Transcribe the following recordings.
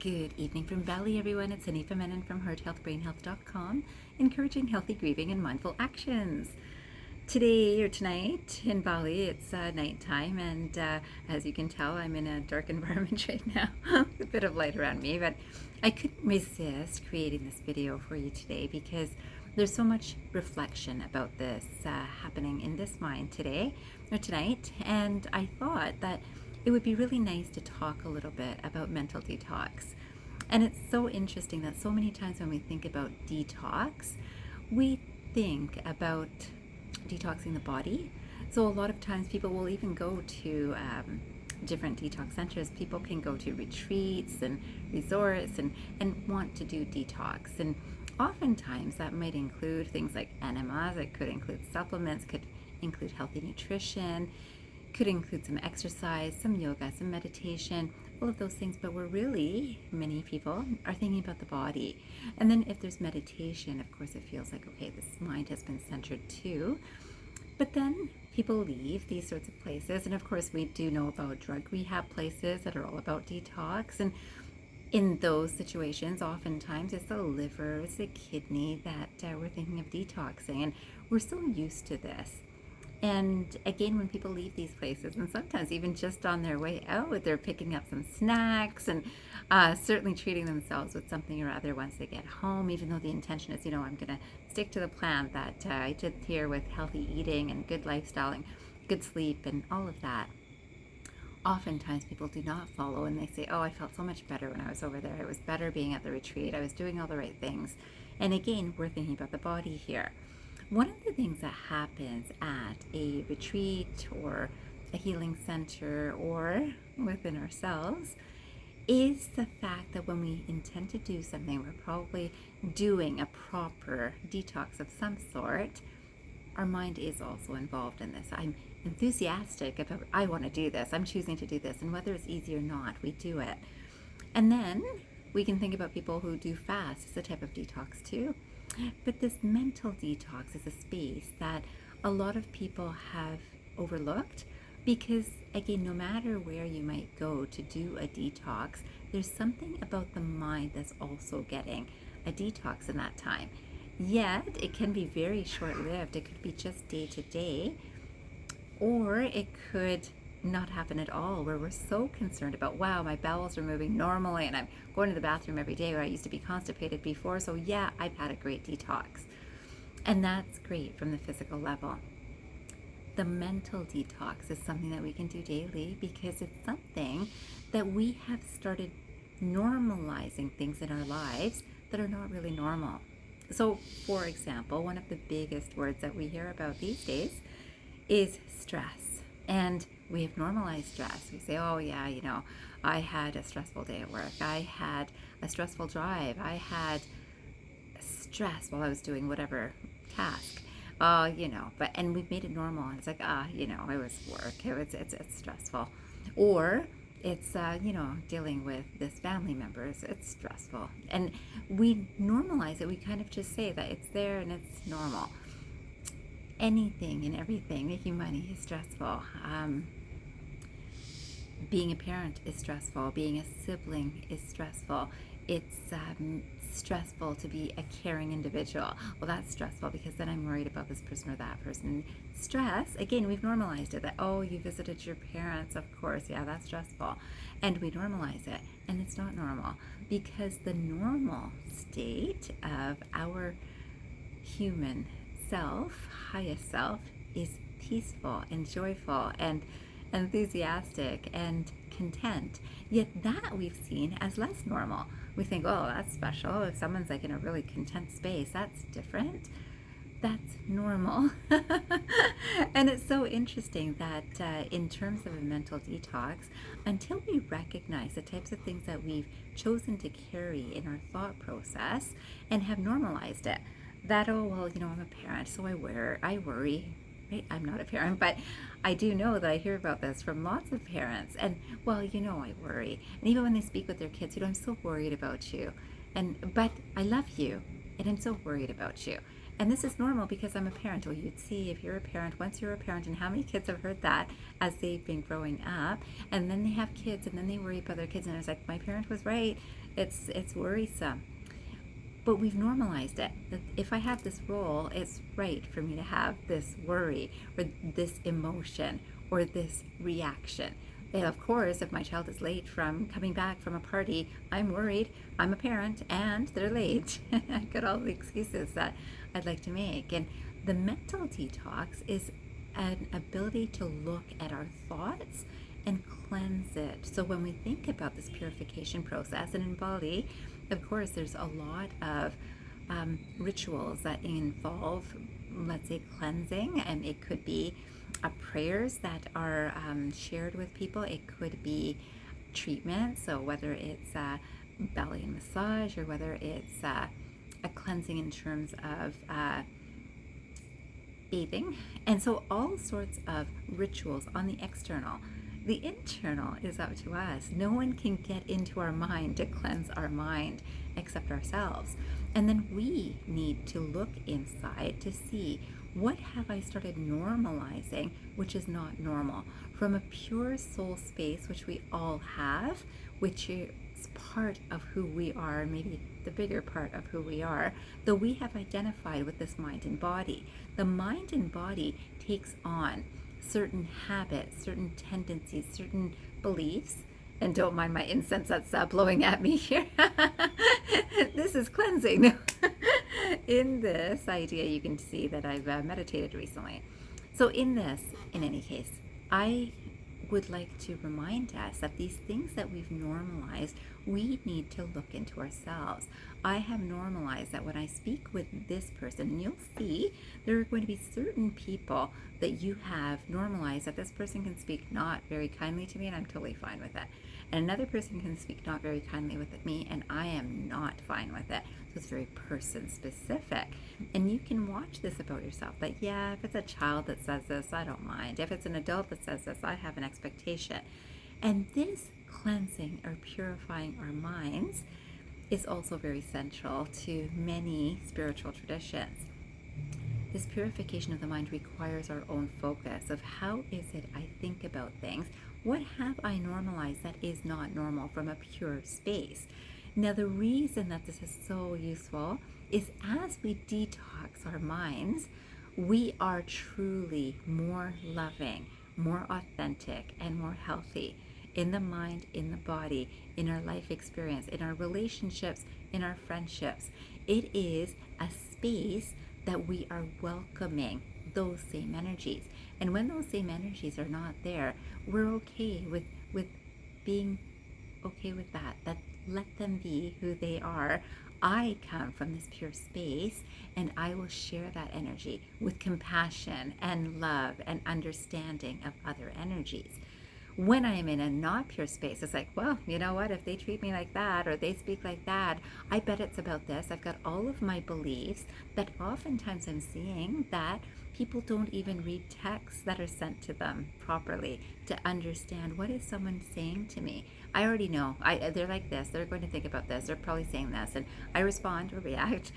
Good evening from Bali, everyone. It's Hanifa Menon from hearthealthbrainhealth.com, encouraging healthy grieving and mindful actions. Today or tonight in Bali, it's nighttime, and as you can tell, I'm in a dark environment right now, a bit of light around me, but I couldn't resist creating this video for you today because there's so much reflection about this happening in this mind today or tonight, and I thought that it would be really nice to talk a little bit about mental detox. And it's so interesting that so many times when we think about detox, we think about detoxing the body. So a lot of times people will even go to different detox centers. People can go to retreats and resorts and want to do detox. And oftentimes that might include things like enemas, it could include supplements, could include healthy nutrition, could include some exercise, some yoga, some meditation, all of those things. But many people are thinking about the body. And then if there's meditation, of course, it feels like, okay, this mind has been centered too. But then people leave these sorts of places. And of course, we do know about drug rehab places that are all about detox. And in those situations, oftentimes it's the liver, it's the kidney that we're thinking of detoxing. And we're so used to this. And again, when people leave these places, and sometimes even just on their way out, they're picking up some snacks and certainly treating themselves with something or other once they get home, even though the intention is, I'm going to stick to the plan that I did here with healthy eating and good lifestyle and good sleep and all of that. Oftentimes people do not follow, and they say, oh, I felt so much better when I was over there. It was better being at the retreat. I was doing all the right things. And again, we're thinking about the body here. One of the things that happens at a retreat or a healing center or within ourselves is the fact that when we intend to do something, we're probably doing a proper detox of some sort. Our mind is also involved in this. I'm enthusiastic about, I want to do this, I'm choosing to do this, and whether it's easy or not, we do it. And then we can think about people who do fast. It's a type of detox too. But this mental detox is a space that a lot of people have overlooked because, again, no matter where you might go to do a detox, there's something about the mind that's also getting a detox in that time. Yet, it can be very short-lived. It could be just day to day, or it could not happen at all, where we're so concerned about, wow, my bowels are moving normally and I'm going to the bathroom every day where I used to be constipated before, so yeah, I've had a great detox. And that's great from the physical level. The mental detox is something that we can do daily because it's something that we have started normalizing things in our lives that are not really normal. So, for example, one of the biggest words that we hear about these days is stress. And we have normalized stress. We say, oh yeah, I had a stressful day at work. I had a stressful drive. I had stress while I was doing whatever task. And we've made it normal. And it's like, it was work. It's stressful. Or it's, dealing with this family member. It's stressful. And we normalize it. We kind of just say that it's there and it's normal. Anything and everything, making money is stressful. Being a parent is stressful. Being a sibling is stressful. It's stressful to be a caring individual. Well, that's stressful because then I'm worried about this person or that person. Stress, again, we've normalized it that, oh, you visited your parents, of course, yeah, that's stressful. And we normalize it, and it's not normal because the normal state of our human self, highest self, is peaceful and joyful and enthusiastic and content. Yet that we've seen as less normal. We think, oh, that's special. If someone's like in a really content space, that's different. That's normal. And it's so interesting that in terms of a mental detox, until we recognize the types of things that we've chosen to carry in our thought process and have normalized it, that, oh, well, I'm a parent, so I worry, right? I'm not a parent, but I do know that I hear about this from lots of parents. And, well, I worry. And even when they speak with their kids, I'm so worried about you. But I love you, and I'm so worried about you. And this is normal because I'm a parent. Well, you'd see if you're a parent, once you're a parent, and how many kids have heard that as they've been growing up, and then they have kids, and then they worry about their kids, and it's like, my parent was right. It's worrisome. But we've normalized it. That if I have this role, it's right for me to have this worry or this emotion or this reaction. And of course, if my child is late from coming back from a party, I'm worried. I'm a parent and they're late. I got all the excuses that I'd like to make. And the mental detox is an ability to look at our thoughts and cleanse it. So when we think about this purification process, and in Bali, of course, there's a lot of rituals that involve, let's say, cleansing, and it could be prayers that are shared with people. It could be treatment, so whether it's belly and massage, or whether it's a cleansing in terms of bathing, and so all sorts of rituals on the external. The internal is up to us. No one can get into our mind to cleanse our mind except ourselves. And then we need to look inside to see, what have I started normalizing which is not normal? From a pure soul space, which we all have, which is part of who we are, maybe the bigger part of who we are, though we have identified with this mind and body. The mind and body takes on certain habits, certain tendencies, certain beliefs, and don't mind my incense that's blowing at me here. This is cleansing. In this idea, you can see that I've meditated recently. So in this, in any case, I would like to remind us that these things that we've normalized, we need to look into ourselves. I have normalized that when I speak with this person, and you'll see there are going to be certain people that you have normalized that this person can speak not very kindly to me, and I'm totally fine with it. And another person can speak not very kindly with me, and I am not fine with it. So it's very person specific. And you can watch this about yourself. That, yeah, if it's a child that says this, I don't mind. If it's an adult that says this, I have an expectation. And this cleansing or purifying our minds is also very central to many spiritual traditions. This purification of the mind requires our own focus of, how is it I think about things? What have I normalized that is not normal from a pure space? Now, the reason that this is so useful is as we detox our minds, we are truly more loving, more authentic, and more healthy in the mind, in the body, in our life experience, in our relationships, in our friendships. It is a space that we are welcoming those same energies. And when those same energies are not there, we're okay with being okay with that. That let them be who they are. I come from this pure space, and I will share that energy with compassion and love and understanding of other energies. When I am in a not pure space, it's like, well, you know what, if they treat me like that or they speak like that, I bet it's about this. I've got all of my beliefs that oftentimes I'm seeing that people don't even read texts that are sent to them properly to understand, what is someone saying to me? I already know. They're like this. They're going to think about this. They're probably saying this. And I respond or react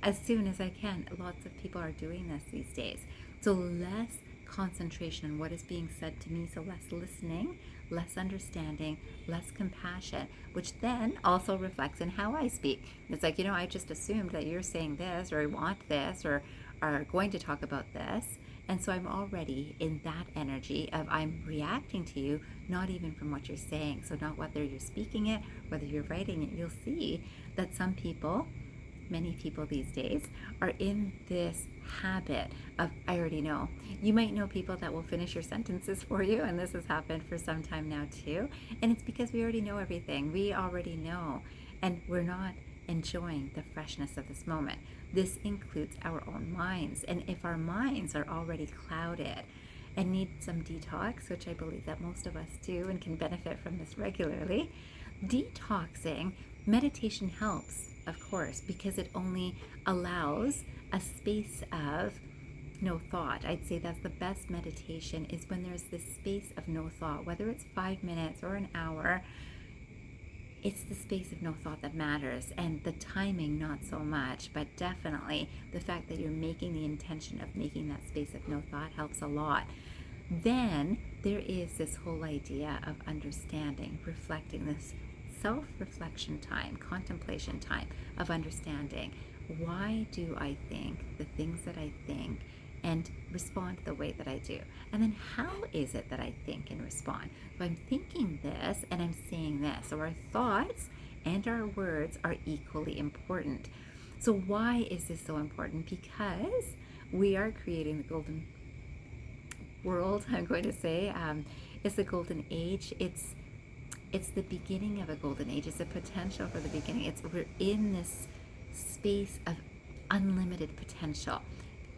as soon as I can. Lots of people are doing this these days. So less concentration on what is being said to me, so less listening, less understanding, less compassion, which then also reflects in how I speak. It's like, I just assumed that you're saying this, or I want this, or are going to talk about this, and so I'm already in that energy of, I'm reacting to you, not even from what you're saying. So not whether you're speaking it, whether you're writing it. You'll see that some people, many people these days, are in this habit of, I already know. You might know people that will finish your sentences for you, and this has happened for some time now too. And it's because we already know everything. We already know, and we're not enjoying the freshness of this moment. This includes our own minds. And if our minds are already clouded and need some detox, which I believe that most of us do and can benefit from this regularly, detoxing, meditation helps, of course, because it only allows a space of no thought. I'd say that's the best meditation, is when there's this space of no thought, whether it's 5 minutes or an hour. it's the space of no thought that matters, and the timing not so much, but definitely the fact that you're making the intention of making that space of no thought helps a lot. Then there is this whole idea of understanding, reflecting, this self-reflection time, contemplation time of understanding. Why do I think the things that I think and respond the way that I do? And then how is it that I think and respond? So I'm thinking this and I'm saying this. So our thoughts and our words are equally important. So why is this so important? Because we are creating the golden world, I'm going to say. It's the golden age. It's the beginning of a golden age. It's a potential for the beginning. We're in this space of unlimited potential.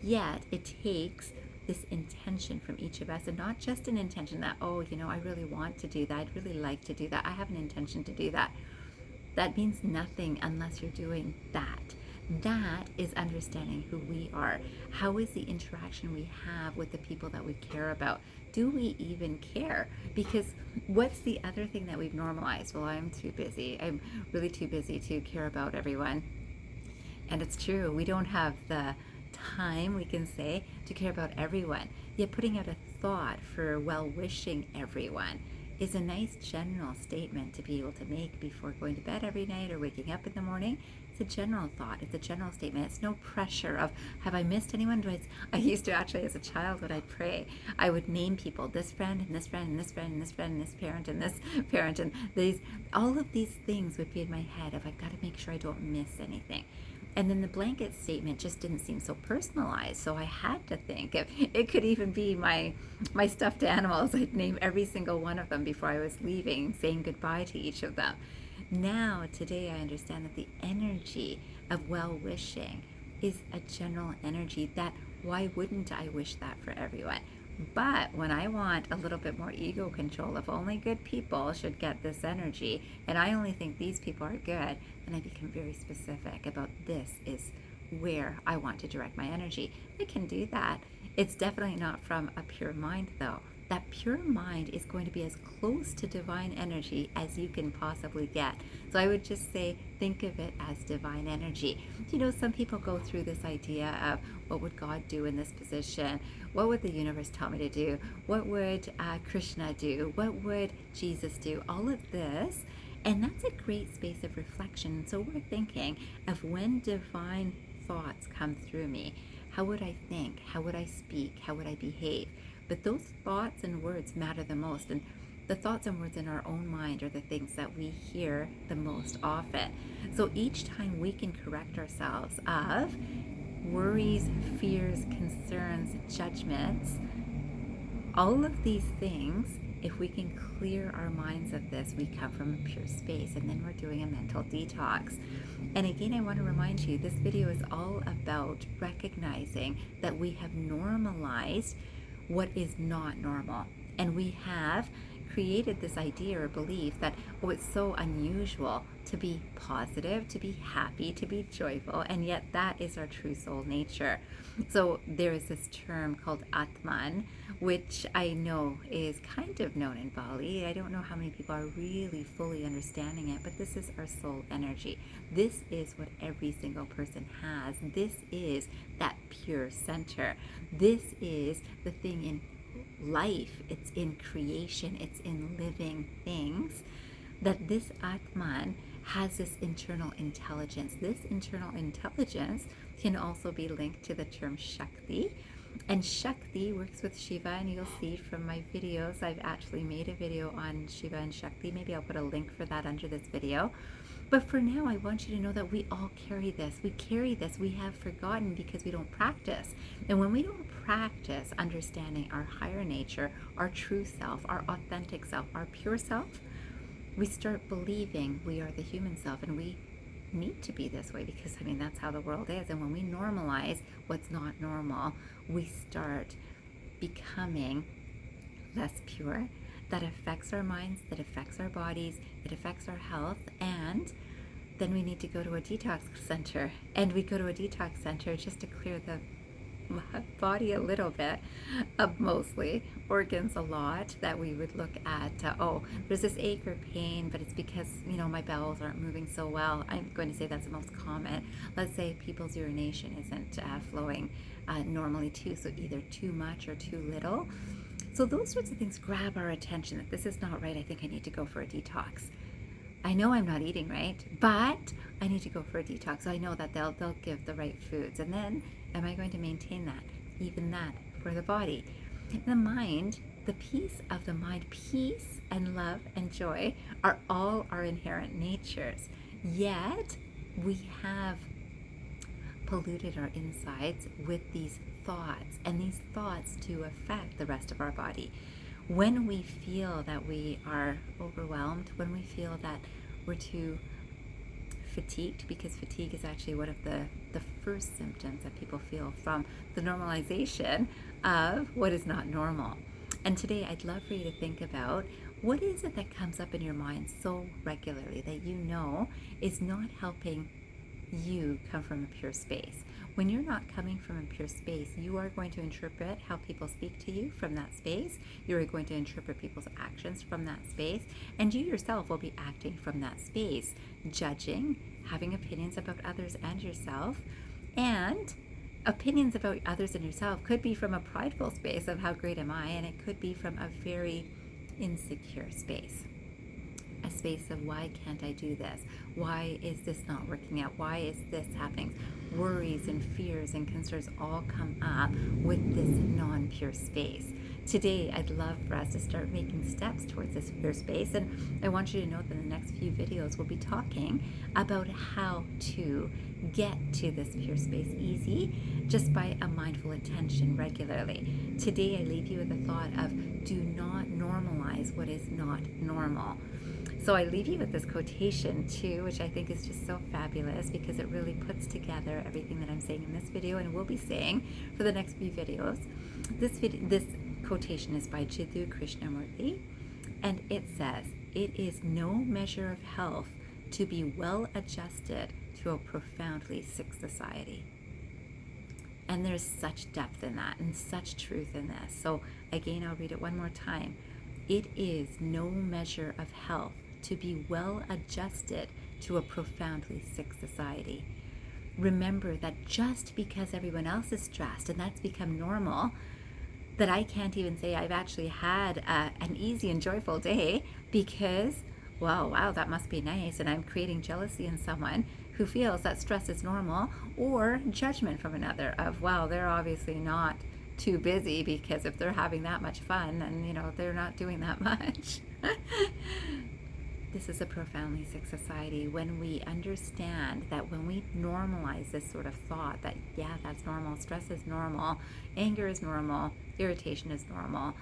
Yet it takes this intention from each of us, and not just an intention that, oh, I really want to do that. I'd really like to do that. I have an intention to do that. That means nothing unless you're doing that. That is understanding who we are. How is the interaction we have with the people that we care about? Do we even care? Because what's the other thing that we've normalized? Well, I'm too busy. I'm really too busy to care about everyone. And it's true. We don't have the time, we can say, to care about everyone. Yet putting out a thought for well-wishing everyone is a nice general statement to be able to make before going to bed every night or waking up in the morning. It's a general thought. It's a general statement. It's no pressure of, have I missed anyone? I used to actually, as a child, when I'd pray, I would name people, this friend and this friend and this friend and this friend and this parent and this parent, and all of these things would be in my head of, I've got to make sure I don't miss anything. And then the blanket statement just didn't seem so personalized, so I had to think. It could even be my stuffed animals. I'd name every single one of them before I was leaving, saying goodbye to each of them. Now, today, I understand that the energy of well-wishing is a general energy that, why wouldn't I wish that for everyone? But when I want a little bit more ego control, if only good people should get this energy, and I only think these people are good, then I become very specific about, this is where I want to direct my energy. I can do that. It's definitely not from a pure mind, though. That pure mind is going to be as close to divine energy as you can possibly get. So I would just say, think of it as divine energy. Some people go through this idea of, what would God do in this position? What would the universe tell me to do? What would Krishna do? What would Jesus do? All of this. And that's a great space of reflection. So we're thinking of, when divine thoughts come through me, how would I think? How would I speak? How would I behave? But those thoughts and words matter the most. And the thoughts and words in our own mind are the things that we hear the most often. So each time we can correct ourselves of worries, fears, concerns, judgments, all of these things, if we can clear our minds of this, we come from a pure space, and then we're doing a mental detox. And again, I want to remind you, this video is all about recognizing that we have normalized what is not normal. And we have created this idea or belief that, oh, it's so unusual to be positive, to be happy, to be joyful, and yet that is our true soul nature. So there is this term called Atman, which I know is kind of known in Bali. I don't know how many people are really fully understanding it, but this is our soul energy. This is what every single person has. This is that pure center. This is the thing in life, it's in creation, it's in living things, that this Atman has this internal intelligence. This internal intelligence can also be linked to the term Shakti. And Shakti works with Shiva, and you'll see from my videos, I've actually made a video on Shiva and Shakti. Maybe I'll put a link for that under this video. But for now, I want you to know that we all carry this. We carry this. We have forgotten because we don't practice. And when we don't practice understanding our higher nature, our true self, our authentic self, our pure self, we start believing we are the human self, and we need to be this way because, that's how the world is. And when we normalize what's not normal, we start becoming less pure. That affects our minds, that affects our bodies, it affects our health, and then we need to go to a detox center. And we go to a detox center just to clear the body a little bit, mostly organs a lot, that we would look at, oh, there's this ache or pain, but it's because, my bowels aren't moving so well. I'm going to say that's the most common. Let's say people's urination isn't flowing normally too, so either too much or too little. So those sorts of things grab our attention, that this is not right. I think I need to go for a detox. I know I'm not eating right, but I need to go for a detox. So I know that they'll give the right foods. And then am I going to maintain that, even that for the body? The mind, the peace of the mind, peace and love and joy are all our inherent natures. Yet we have polluted our insides with these thoughts, and these thoughts do affect the rest of our body. When we feel that we are overwhelmed, when we feel that we're too fatigued, because fatigue is actually one of the first symptoms that people feel from the normalization of what is not normal. And today I'd love for you to think about, what is it that comes up in your mind so regularly that you know is not helping you come from a pure space? When you're not coming from a pure space, you are going to interpret how people speak to you from that space. You're going to interpret people's actions from that space. And you yourself will be acting from that space, judging, having opinions about others and yourself. And opinions about others and yourself could be from a prideful space of how great am I, and it could be from a very insecure space. A space of, why can't I do this? Why is this not working out? Why is this happening? Worries and fears and concerns all come up with this non-pure space. Today, I'd love for us to start making steps towards this pure space, and I want you to know that in the next few videos, we'll be talking about how to get to this pure space easy, just by a mindful attention regularly. Today, I leave you with the thought of, do not normalize what is not normal. So I leave you with this quotation too, which I think is just so fabulous, because it really puts together everything that I'm saying in this video and will be saying for the next few videos. This quotation is by Jiddu Krishnamurti, and it says, "It is no measure of health to be well adjusted to a profoundly sick society." And there's such depth in that and such truth in this. So again, I'll read it one more time. It is no measure of health to be well adjusted to a profoundly sick society. Remember that just because everyone else is stressed and that's become normal, that I can't even say I've actually had an easy and joyful day, because, well, wow, that must be nice, and I'm creating jealousy in someone who feels that stress is normal, or judgment from another of, wow, they're obviously not too busy, because if they're having that much fun, and they're not doing that much. This is a profoundly sick society. When we understand that, when we normalize this sort of thought that, yeah, that's normal, stress is normal, anger is normal, irritation is normal,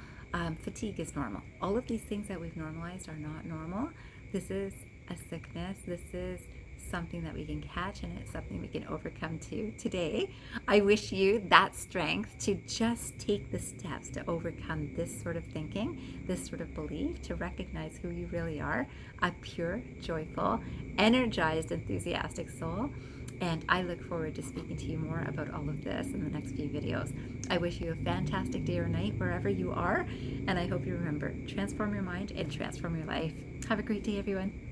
fatigue is normal. All of these things that we've normalized are not normal. This is a sickness. This is something that we can catch, and it's something we can overcome too. Today, I wish you that strength to just take the steps to overcome this sort of thinking, this sort of belief, to recognize who you really are, a pure, joyful, energized, enthusiastic soul. And I look forward to speaking to you more about all of this in the next few videos. I wish you a fantastic day or night wherever you are, and I hope you remember, transform your mind and transform your life. Have a great day, everyone.